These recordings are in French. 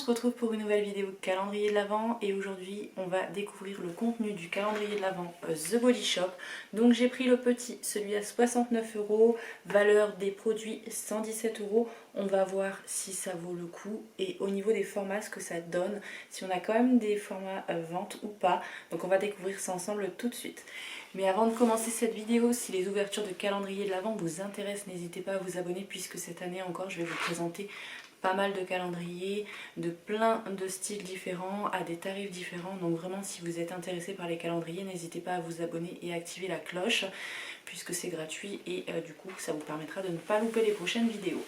se retrouve pour une nouvelle vidéo calendrier de l'Avent et aujourd'hui on va découvrir le contenu du calendrier de l'Avent The Body Shop. Donc j'ai pris le petit, celui à 69 €, valeur des produits 117 €. On va voir si ça vaut le coup et au niveau des formats ce que ça donne, si on a quand même des formats vente ou pas. Donc on va découvrir ça ensemble tout de suite. Mais avant de commencer cette vidéo, si les ouvertures de calendrier de l'Avent vous intéressent, n'hésitez pas à vous abonner puisque cette année encore je vais vous présenter pas mal de calendriers, de plein de styles différents, à des tarifs différents. Donc vraiment si vous êtes intéressé par les calendriers, n'hésitez pas à vous abonner et à activer la cloche puisque c'est gratuit et du coup ça vous permettra de ne pas louper les prochaines vidéos.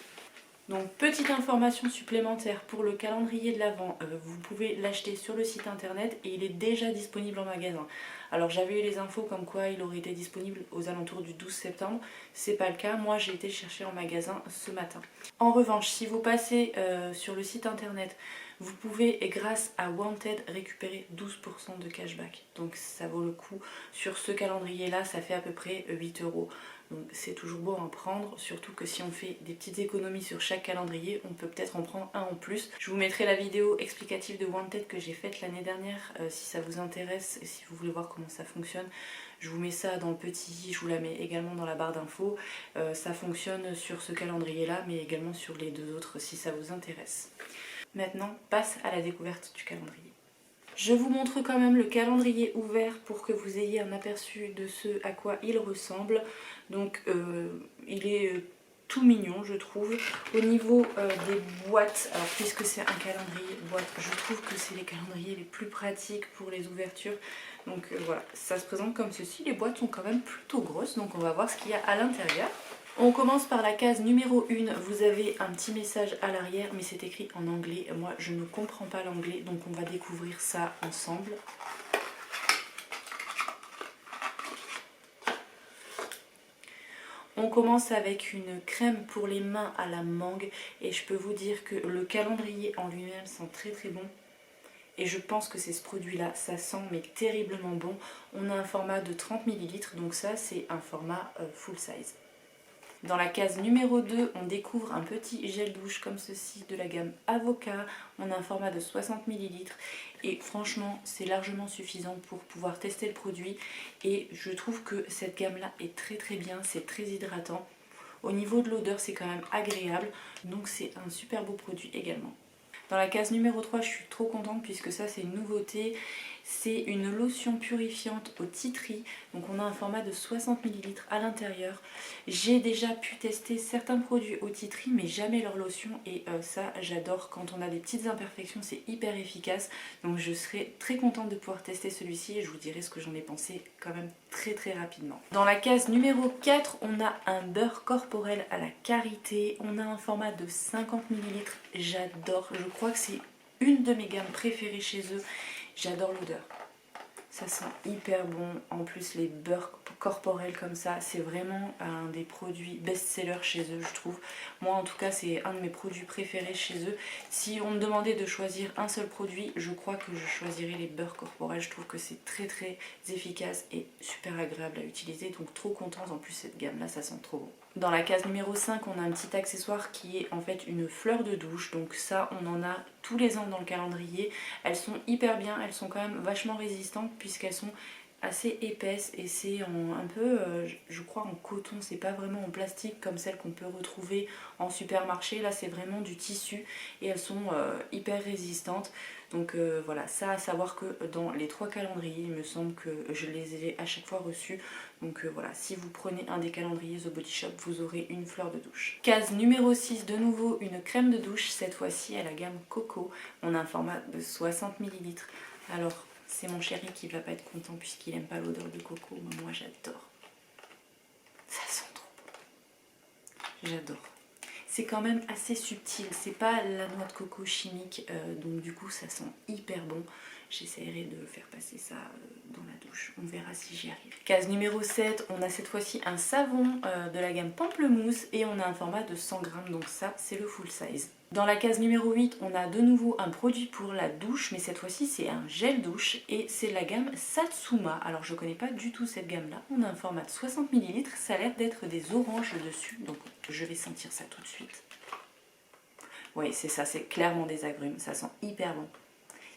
Donc petite information supplémentaire pour le calendrier de l'Avent, vous pouvez l'acheter sur le site internet et il est déjà disponible en magasin. Alors j'avais eu les infos comme quoi il aurait été disponible aux alentours du 12 septembre, c'est pas le cas, moi j'ai été le chercher en magasin ce matin. En revanche, si vous passez sur le site internet, vous pouvez grâce à Wanted récupérer 12% de cashback. Donc ça vaut le coup, sur ce calendrier là ça fait à peu près 8 €. Donc c'est toujours bon à en prendre, surtout que si on fait des petites économies sur chaque calendrier, on peut peut-être en prendre un en plus. Je vous mettrai la vidéo explicative de Wanted que j'ai faite l'année dernière, si ça vous intéresse et si vous voulez voir comment ça fonctionne. Je vous mets ça dans le petit, je vous la mets également dans la barre d'infos. Ça fonctionne sur ce calendrier là, mais également sur les deux autres si ça vous intéresse. Maintenant, passe à la découverte du calendrier. Je vous montre quand même le calendrier ouvert pour que vous ayez un aperçu de ce à quoi il ressemble. Donc il est tout mignon je trouve. Au niveau des boîtes, alors puisque c'est un calendrier boîte, je trouve que c'est les calendriers les plus pratiques pour les ouvertures. Donc voilà, ça se présente comme ceci. Les boîtes sont quand même plutôt grosses, donc on va voir ce qu'il y a à l'intérieur. On commence par la case numéro 1, vous avez un petit message à l'arrière mais c'est écrit en anglais. Moi je ne comprends pas l'anglais donc on va découvrir ça ensemble. On commence avec une crème pour les mains à la mangue et je peux vous dire que le calendrier en lui-même sent très très bon. Et je pense que c'est ce produit là, ça sent mais terriblement bon. On a un format de 30 ml donc ça c'est un format full size. Dans la case numéro 2, on découvre un petit gel douche comme ceci de la gamme Avocat. On a un format de 60 ml et franchement c'est largement suffisant pour pouvoir tester le produit. Et je trouve que cette gamme là est très très bien, c'est très hydratant. Au niveau de l'odeur c'est quand même agréable, donc c'est un super beau produit également. Dans la case numéro 3, je suis trop contente puisque ça c'est une nouveauté. C'est une lotion purifiante au tea tree. Donc on a un format de 60 ml à l'intérieur. J'ai déjà pu tester certains produits au tea tree mais jamais leur lotion. Et ça j'adore, quand on a des petites imperfections c'est hyper efficace. Donc je serai très contente de pouvoir tester celui-ci et je vous dirai ce que j'en ai pensé quand même très très rapidement. Dans la case numéro 4, on a un beurre corporel à la karité. On a un format de 50 ml. J'adore, je crois que c'est une de mes gammes préférées chez eux. J'adore l'odeur. Ça sent hyper bon. En plus les beurres corporels comme ça, c'est vraiment un des produits best-seller chez eux je trouve. Moi en tout cas c'est un de mes produits préférés chez eux. Si on me demandait de choisir un seul produit, je crois que je choisirais les beurres corporels. Je trouve que c'est très très efficace et super agréable à utiliser. Donc trop contente, en plus cette gamme là ça sent trop bon. Dans la case numéro 5, on a un petit accessoire qui est en fait une fleur de douche. Donc ça, on en a tous les ans dans le calendrier. Elles sont hyper bien, elles sont quand même vachement résistantes puisqu'elles sont assez épaisses et c'est un peu, je crois, en coton. C'est pas vraiment en plastique comme celles qu'on peut retrouver en supermarché. Là, c'est vraiment du tissu et elles sont hyper résistantes. Donc voilà, ça à savoir que dans les 3 calendriers, il me semble que je les ai à chaque fois reçus. Donc voilà, si vous prenez un des calendriers The Body Shop, vous aurez une fleur de douche. Case numéro 6, de nouveau une crème de douche, cette fois-ci à la gamme Coco. On a un format de 60 ml. Alors, c'est mon chéri qui va pas être content puisqu'il aime pas l'odeur de coco, mais moi j'adore. Ça sent trop bon. J'adore. C'est quand même assez subtil, c'est pas la noix de coco chimique, donc du coup ça sent hyper bon. J'essaierai de faire passer ça dans la douche, on verra si j'y arrive. Case numéro 7, on a cette fois-ci un savon de la gamme Pamplemousse et on a un format de 100 grammes, donc ça c'est le full size. Dans la case numéro 8, on a de nouveau un produit pour la douche, mais cette fois-ci c'est un gel douche et c'est la gamme Satsuma. Alors je connais pas du tout cette gamme là, on a un format de 60 ml, ça a l'air d'être des oranges dessus, donc je vais sentir ça tout de suite. Oui, c'est ça, c'est clairement des agrumes, ça sent hyper bon.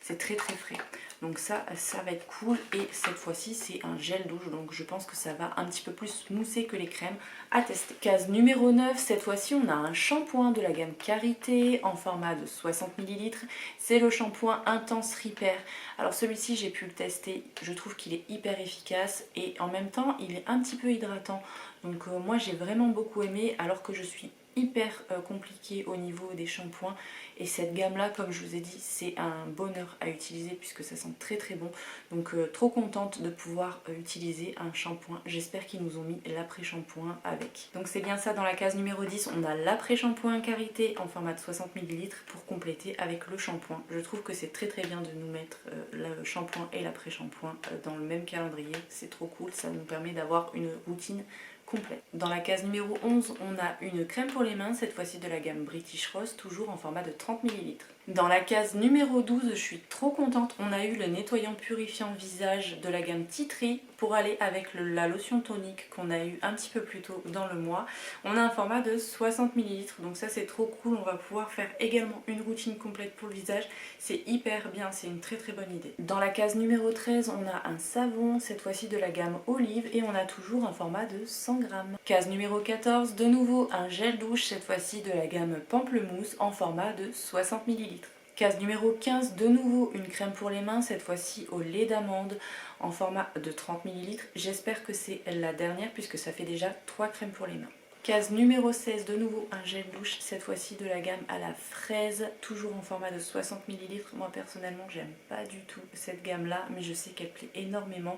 C'est très très frais. Donc ça va être cool. Et cette fois-ci, c'est un gel douche. Donc je pense que ça va un petit peu plus mousser que les crèmes à tester. Case numéro 9, cette fois-ci, on a un shampoing de la gamme Karité en format de 60 ml. C'est le shampoing Intense Repair. Alors celui-ci, j'ai pu le tester. Je trouve qu'il est hyper efficace et en même temps, il est un petit peu hydratant. Donc moi, j'ai vraiment beaucoup aimé alors que je suis hyper compliqué au niveau des shampoings et cette gamme là, comme je vous ai dit, c'est un bonheur à utiliser puisque ça sent très très bon. Donc trop contente de pouvoir utiliser un shampoing. J'espère qu'ils nous ont mis l'après-shampoing avec. Donc c'est bien ça. Dans la case numéro 10, on a l'après-shampoing Karité en format de 60 ml pour compléter avec le shampoing. Je trouve que c'est très très bien de nous mettre le shampoing et l'après-shampoing dans le même calendrier. C'est trop cool, ça nous permet d'avoir une routine complète. Dans la case numéro 11, on a une crème pour les mains, cette fois-ci de la gamme British Rose, toujours en format de 30 ml. Dans la case numéro 12, je suis trop contente, on a eu le nettoyant purifiant visage de la gamme Tea Tree pour aller avec la lotion tonique qu'on a eu un petit peu plus tôt dans le mois. On a un format de 60 ml, donc ça c'est trop cool, on va pouvoir faire également une routine complète pour le visage. C'est hyper bien, c'est une très très bonne idée. Dans la case numéro 13, on a un savon, cette fois-ci de la gamme Olive, et on a toujours un format de 100 grammes. Case numéro 14, de nouveau un gel douche, cette fois-ci de la gamme Pamplemousse en format de 60 ml. Case numéro 15, de nouveau une crème pour les mains, cette fois-ci au lait d'amande en format de 30 ml. J'espère que c'est la dernière puisque ça fait déjà 3 crèmes pour les mains. Case numéro 16, de nouveau un gel douche, cette fois-ci de la gamme à la fraise, toujours en format de 60 ml. Moi personnellement j'aime pas du tout cette gamme là, mais je sais qu'elle plaît énormément.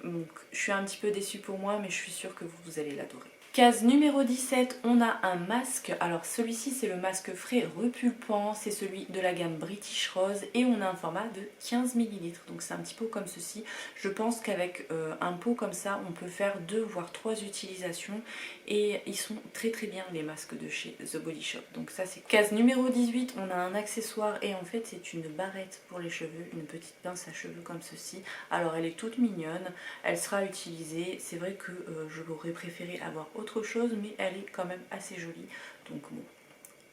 Donc je suis un petit peu déçue pour moi, mais je suis sûre que vous allez l'adorer. Case numéro 17, on a un masque. Alors celui-ci c'est le masque frais repulpant, c'est celui de la gamme British Rose et on a un format de 15 ml. Donc c'est un petit pot comme ceci. Je pense qu'avec un pot comme ça, on peut faire 2 voire 3 utilisations et ils sont très très bien les masques de chez The Body Shop. Donc ça c'est cool. Case numéro 18, on a un accessoire et en fait c'est une barrette pour les cheveux, une petite pince à cheveux comme ceci. Alors elle est toute mignonne, elle sera utilisée. C'est vrai que je l'aurais préféré avoir autre chose, mais elle est quand même assez jolie, donc bon,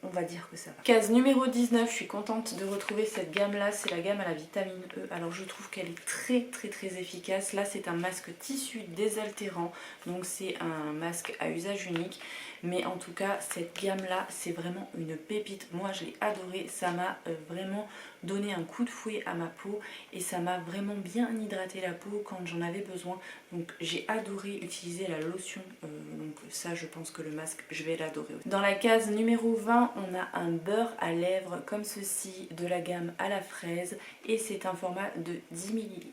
on va dire que ça va. Case numéro 19, je suis contente de retrouver cette gamme là, c'est la gamme à la vitamine E. Alors je trouve qu'elle est très très très efficace. Là c'est un masque tissu désaltérant, donc c'est un masque à usage unique, mais en tout cas cette gamme là c'est vraiment une pépite. Moi je l'ai adoré, ça m'a vraiment donné un coup de fouet à ma peau et ça m'a vraiment bien hydraté la peau quand j'en avais besoin. Donc j'ai adoré utiliser la lotion, donc ça je pense que le masque je vais l'adorer aussi. Dans la case numéro 20, on a un beurre à lèvres comme ceci de la gamme à la fraise et c'est un format de 10 ml.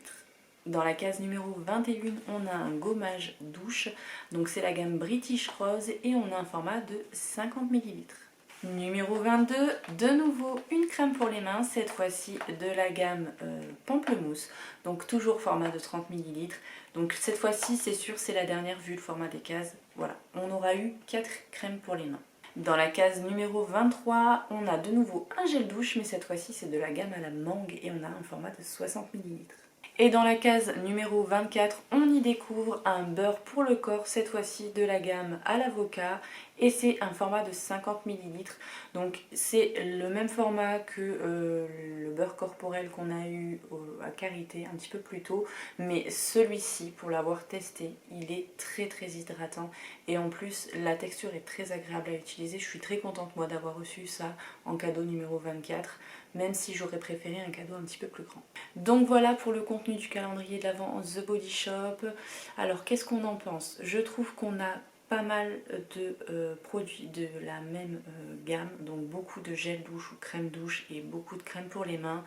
Dans la case numéro 21, on a un gommage douche, donc c'est la gamme British Rose et on a un format de 50 ml. Numéro 22, de nouveau une crème pour les mains, cette fois-ci de la gamme Pamplemousse, donc toujours format de 30 ml. Donc cette fois-ci c'est sûr c'est la dernière vu le format des cases. Voilà, on aura eu 4 crèmes pour les mains. Dans la case numéro 23, on a de nouveau un gel douche, mais cette fois-ci c'est de la gamme à la mangue et on a un format de 60 ml. Et dans la case numéro 24, on y découvre un beurre pour le corps, cette fois-ci de la gamme à l'avocat, et c'est un format de 50 ml. Donc c'est le même format que le beurre corporel qu'on a eu à Karité un petit peu plus tôt, mais celui-ci, pour l'avoir testé, il est très très hydratant et en plus la texture est très agréable à utiliser. Je suis très contente moi d'avoir reçu ça en cadeau numéro 24, même si j'aurais préféré un cadeau un petit peu plus grand. Donc voilà pour le contenu du calendrier de l'Avent The Body Shop. Alors qu'est-ce qu'on en pense? Je trouve qu'on a pas mal de produits de la même gamme, donc beaucoup de gel douche ou crème douche et beaucoup de crème pour les mains.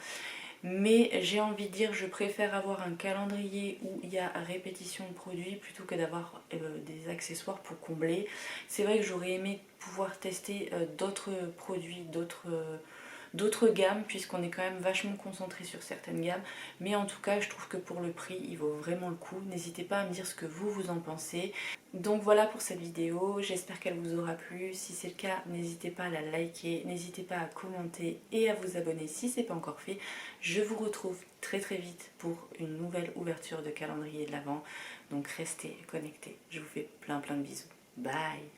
Mais j'ai envie de dire, je préfère avoir un calendrier où il y a répétition de produits plutôt que d'avoir des accessoires pour combler. C'est vrai que j'aurais aimé pouvoir tester d'autres produits, d'autres gammes, puisqu'on est quand même vachement concentré sur certaines gammes, mais en tout cas je trouve que pour le prix il vaut vraiment le coup. N'hésitez pas à me dire ce que vous en pensez. Donc voilà pour cette vidéo, j'espère qu'elle vous aura plu. Si c'est le cas, n'hésitez pas à la liker, n'hésitez pas à commenter et à vous abonner si ce n'est pas encore fait. Je vous retrouve très très vite pour une nouvelle ouverture de calendrier de l'Avent, donc restez connectés. Je vous fais plein de bisous. Bye.